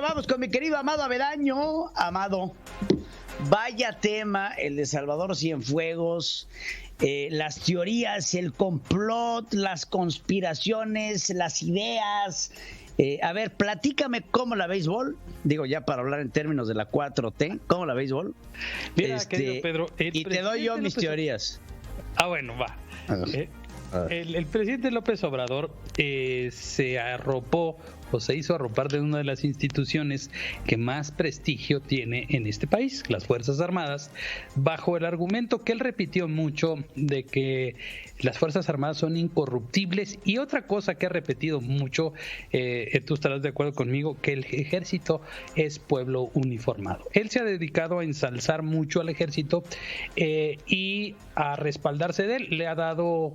Vamos con mi querido Amado Avedaño. Amado, vaya tema el de Salvador Cienfuegos, las teorías, el complot, las conspiraciones, las ideas. A ver, platícame cómo la béisbol, digo ya para hablar en términos de la 4T, ¿cómo la béisbol? Mira, querido Pedro, y te doy yo mis teorías. Bueno, va. El presidente López Obrador se arropó o se hizo arropar de una de las instituciones que más prestigio tiene en este país, las Fuerzas Armadas, bajo el argumento que él repitió mucho de que las Fuerzas Armadas son incorruptibles, y otra cosa que ha repetido mucho, tú estarás de acuerdo conmigo, que el ejército es pueblo uniformado. Él se ha dedicado a ensalzar mucho al ejército y a respaldarse de él. Le ha dado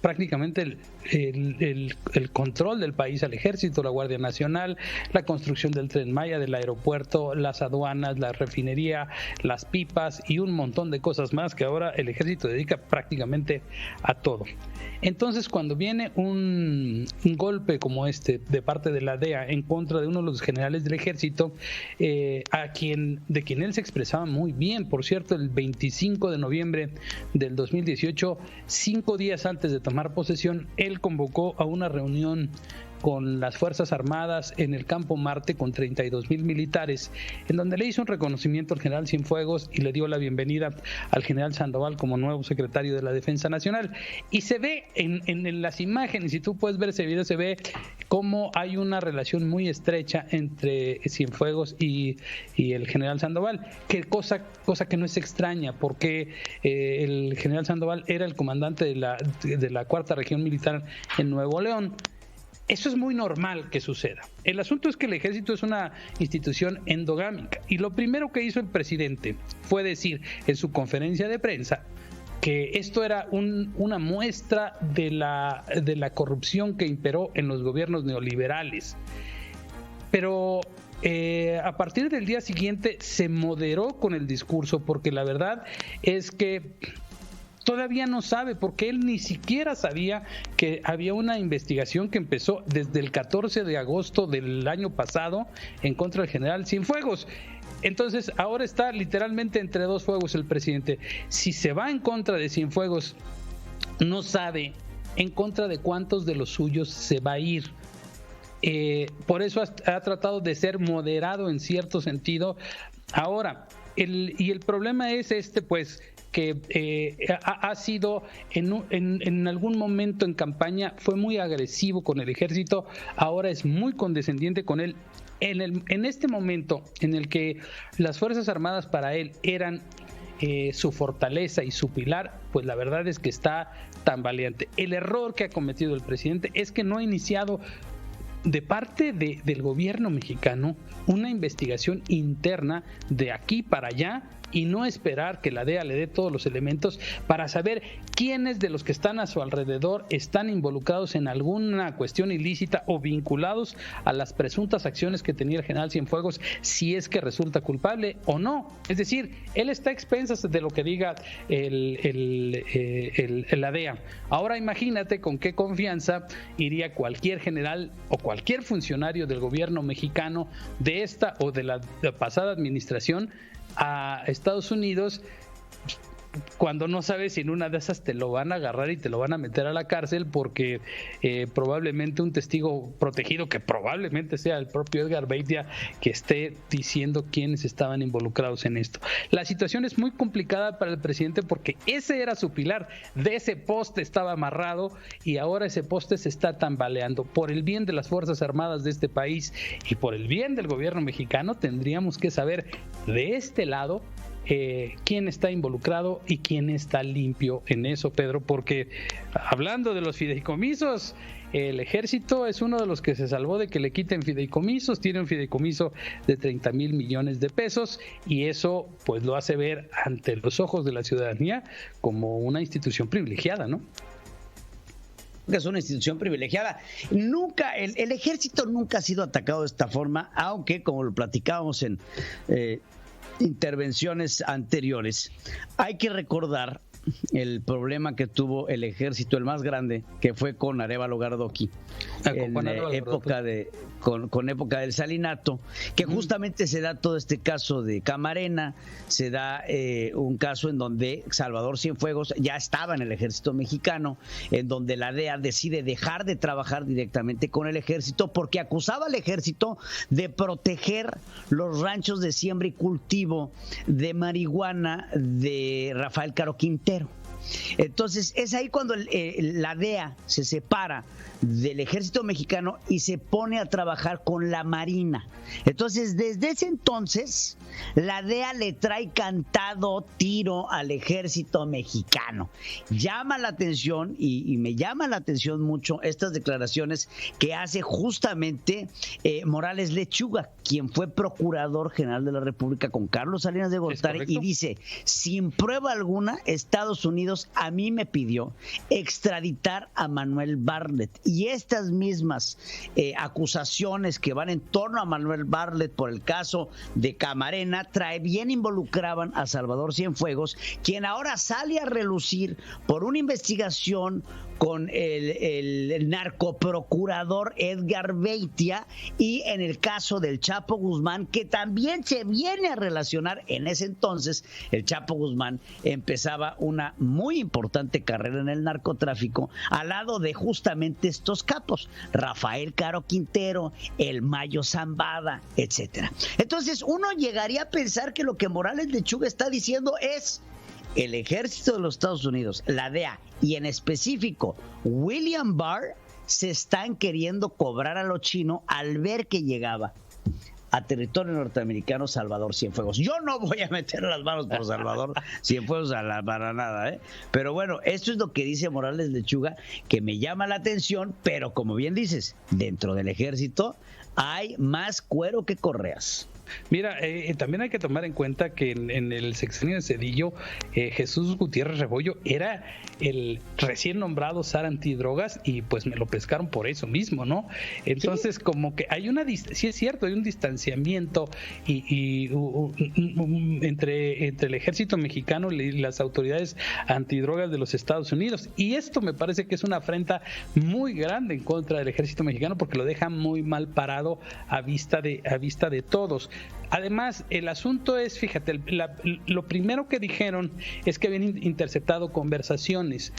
prácticamente el control del país al ejército, la Guardia Nacional, la construcción del Tren Maya, del aeropuerto, las aduanas, la refinería, las pipas y un montón de cosas más que ahora el ejército dedica prácticamente a todo. Entonces, cuando viene un golpe como este de parte de la DEA en contra de uno de los generales del ejército, de quien él se expresaba muy bien, por cierto, el 25 de noviembre del 2018, 5 días antes de tomar posesión, él convocó a una reunión con las Fuerzas Armadas en el Campo Marte con 32,000 militares, en donde le hizo un reconocimiento al general Cienfuegos y le dio la bienvenida al general Sandoval como nuevo secretario de la Defensa Nacional. Y se ve en las imágenes, si tú puedes ver ese video, se ve cómo hay una relación muy estrecha entre Cienfuegos y el general Sandoval, que cosa que no es extraña, porque el general Sandoval era el comandante de la 4ª Región Militar en Nuevo León. Eso es muy normal que suceda. El asunto es que el ejército es una institución endogámica, y lo primero que hizo el presidente fue decir en su conferencia de prensa que esto era una muestra de la corrupción que imperó en los gobiernos neoliberales. Pero a partir del día siguiente se moderó con el discurso, porque la verdad es que todavía no sabe, porque él ni siquiera sabía que había una investigación que empezó desde el 14 de agosto del año pasado en contra del general Cienfuegos. Entonces ahora está literalmente entre dos fuegos el presidente. Si se va en contra de Cienfuegos, no sabe en contra de cuántos de los suyos se va a ir. Por eso ha tratado de ser moderado en cierto sentido. Ahora, el problema es pues que ha sido en algún momento en campaña fue muy agresivo con el ejército, ahora es muy condescendiente con él. En este momento en el que las Fuerzas Armadas para él eran su fortaleza y su pilar, pues la verdad es que está tambaleante. El error que ha cometido el presidente es que no ha iniciado de parte del gobierno mexicano una investigación interna de aquí para allá, y no esperar que la DEA le dé todos los elementos para saber quiénes de los que están a su alrededor están involucrados en alguna cuestión ilícita o vinculados a las presuntas acciones que tenía el general Cienfuegos, si es que resulta culpable o no. Es decir, él está a expensas de lo que diga la DEA. Ahora imagínate con qué confianza iría cualquier general o cualquier funcionario del gobierno mexicano, de esta o de la pasada administración, a Estados Unidos, cuando no sabes si en una de esas te lo van a agarrar y te lo van a meter a la cárcel, porque probablemente un testigo protegido, que probablemente sea el propio Edgar Beitia, que esté diciendo quiénes estaban involucrados en esto. La situación es muy complicada para el presidente, porque ese era su pilar, de ese poste estaba amarrado, y ahora ese poste se está tambaleando. Por el bien de las Fuerzas Armadas de este país y por el bien del gobierno mexicano, tendríamos que saber de este lado quién está involucrado y quién está limpio en eso, Pedro, porque hablando de los fideicomisos, el ejército es uno de los que se salvó de que le quiten fideicomisos. Tiene un fideicomiso de 30,000 millones de pesos, y eso pues lo hace ver ante los ojos de la ciudadanía como una institución privilegiada, ¿no? Es una institución privilegiada. Nunca, el ejército nunca ha sido atacado de esta forma, aunque, como lo platicábamos en intervenciones anteriores, hay que recordar el problema que tuvo el ejército, el más grande, que fue con Arévalo Gardoqui, con época del Salinato, que justamente se da todo este caso de Camarena, se da un caso en donde Salvador Cienfuegos ya estaba en el ejército mexicano, en donde la DEA decide dejar de trabajar directamente con el ejército porque acusaba al ejército de proteger los ranchos de siembra y cultivo de marihuana de Rafael Caro Quintero. Entonces es ahí cuando la DEA se separa del ejército mexicano y se pone a trabajar con la Marina. Entonces desde ese entonces la DEA le trae cantado tiro al ejército mexicano. Llama la atención y me llama la atención mucho estas declaraciones que hace justamente Morales Lechuga, quien fue procurador general de la República con Carlos Salinas de Gortari, y dice: sin prueba alguna, Estados Unidos a mí me pidió extraditar a Manuel Bartlett, y estas mismas acusaciones que van en torno a Manuel Bartlett por el caso de Camarena bien involucraban a Salvador Cienfuegos, quien ahora sale a relucir por una investigación con el narcoprocurador Edgar Beitia, y en el caso del Chapo Guzmán, que también se viene a relacionar. En ese entonces el Chapo Guzmán empezaba una muy importante carrera en el narcotráfico al lado de justamente estos capos, Rafael Caro Quintero, el Mayo Zambada, etcétera. Entonces uno llegaría a pensar que lo que Morales Lechuga está diciendo es: el ejército de los Estados Unidos, la DEA y en específico William Barr se están queriendo cobrar a lo chino al ver que llegaba a territorio norteamericano Salvador Cienfuegos. Yo no voy a meter las manos por Salvador Cienfuegos para nada, pero bueno, esto es lo que dice Morales Lechuga, que me llama la atención, pero como bien dices, dentro del ejército hay más cuero que correas. Mira, también hay que tomar en cuenta que en el sexenio de Zedillo, Jesús Gutiérrez Rebollo era el recién nombrado zar antidrogas, y pues me lo pescaron por eso mismo, ¿no? Entonces, ¿sí? Como que hay sí es cierto, hay un distanciamiento entre el ejército mexicano y las autoridades antidrogas de los Estados Unidos, y esto me parece que es una afrenta muy grande en contra del ejército mexicano, porque lo deja muy mal parado a vista de todos. Además, el asunto es, fíjate, lo primero que dijeron es que habían interceptado conversaciones,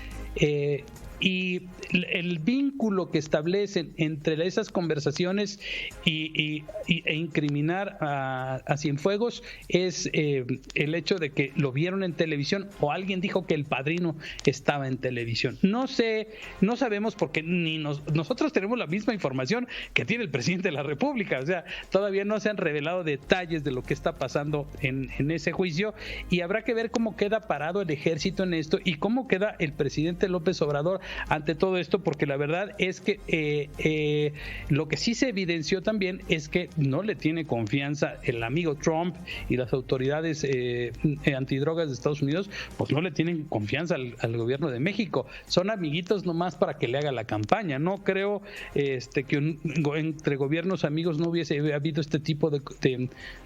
y el vínculo que establecen entre esas conversaciones e incriminar a Cienfuegos es el hecho de que lo vieron en televisión, o alguien dijo que el padrino estaba en televisión. No sabemos, porque ni nosotros tenemos la misma información que tiene el presidente de la República. O sea, todavía no se han revelado detalles de lo que está pasando en ese juicio, y habrá que ver cómo queda parado el ejército en esto y cómo queda el presidente López Obrador ante todo esto, porque la verdad es que lo que sí se evidenció también es que no le tiene confianza el amigo Trump, y las autoridades antidrogas de Estados Unidos pues no le tienen confianza al gobierno de México. Son amiguitos nomás para que le haga la campaña. No creo que entre gobiernos amigos no hubiese habido este tipo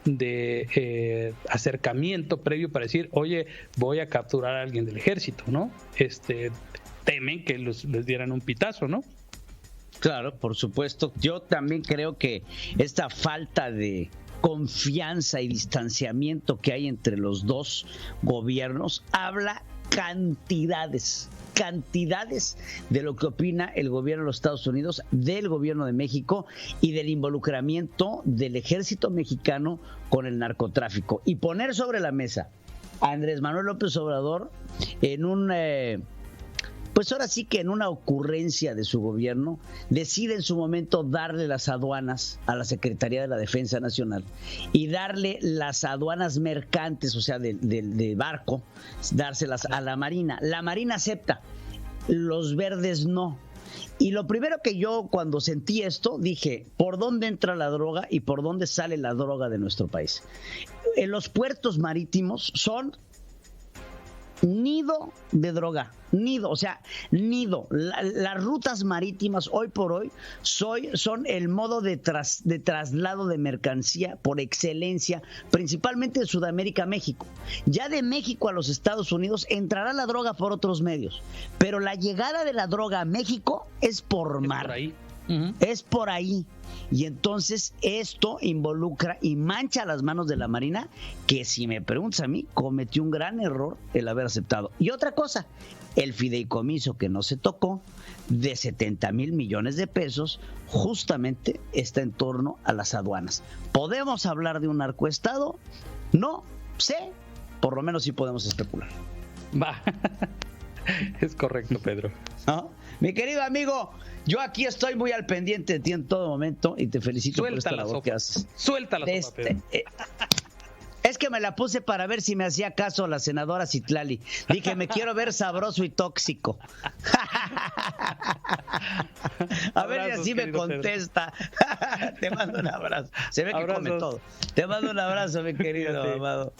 de acercamiento previo para decir: oye, voy a capturar a alguien del ejército, ¿no? Temen que les dieran un pitazo, ¿no? Claro, por supuesto. Yo también creo que esta falta de confianza y distanciamiento que hay entre los dos gobiernos habla cantidades de lo que opina el gobierno de los Estados Unidos, del gobierno de México y del involucramiento del ejército mexicano con el narcotráfico. Y poner sobre la mesa a Andrés Manuel López Obrador pues ahora sí que en una ocurrencia de su gobierno, decide en su momento darle las aduanas a la Secretaría de la Defensa Nacional y darle las aduanas mercantes, o sea, de barco, dárselas a la Marina. La Marina acepta, los verdes no. Y lo primero que yo, cuando sentí esto, dije: ¿por dónde entra la droga y por dónde sale la droga de nuestro país? En los puertos marítimos son nido de droga, nido, o sea, nido. Las rutas marítimas hoy por hoy son el modo de traslado de mercancía por excelencia, principalmente de Sudamérica a México. Ya de México a los Estados Unidos entrará la droga por otros medios, pero la llegada de la droga a México es por mar. Por ahí. Es por ahí. Y entonces esto involucra y mancha las manos de la Marina, que si me preguntas a mí, cometió un gran error el haber aceptado. Y otra cosa, el fideicomiso que no se tocó de 70,000 millones de pesos justamente está en torno a las aduanas. ¿Podemos hablar de un narcoestado? No sé, por lo menos sí podemos especular. Va. Es correcto, Pedro. ¿No? Mi querido amigo, yo aquí estoy muy al pendiente de ti en todo momento y te felicito por esta labor que haces. Suelta la sopa, Pedro. Es que me la puse para ver si me hacía caso la senadora Citlali. Dije, me quiero ver sabroso y tóxico. A ver si así me contesta. Te mando un abrazo. Se ve que come todo. Te mando un abrazo, mi querido amado.